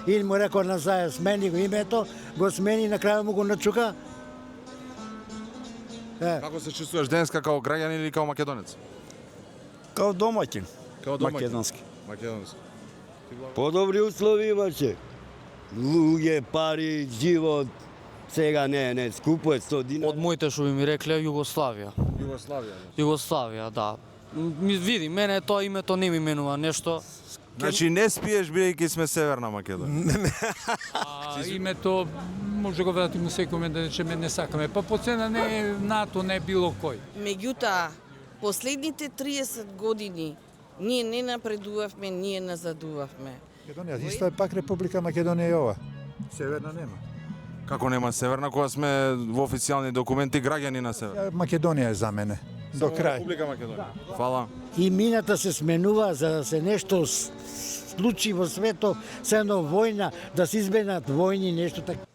И му рекao назај, смени го името, го смени и на крајот му го начука. Како се чувствуваш денеска као граѓанин или као македонец? Као домаќин, Као домаќин. македонски. Македонски. Подобри услови имаше. Луѓе, пари, живот. Сега не, скупо е 100 динара. Од моите што би ми рекле Југославија. Југославија. Југославија, да. Види, мене тоа името не ми менува нешто. Значи не спиеш бидејќи сме Северна Македонија. Името може го вратиме секоме да речеме не сакаме. Па по цена не е НАТО, не е било кој. Меѓутоа, последните 30 години ние не напредувавме, ние назадувавме. Македонија исто е пак Република Македонија и ова. Северна нема. Како нема Северна кога сме во официјални документи граѓани на Север? Македонија е за мене. До крај. Република Македонија. Фала. Имината се сменува за да се нешто случи во светот, се едно војна, да се избегнат војни, нешто така.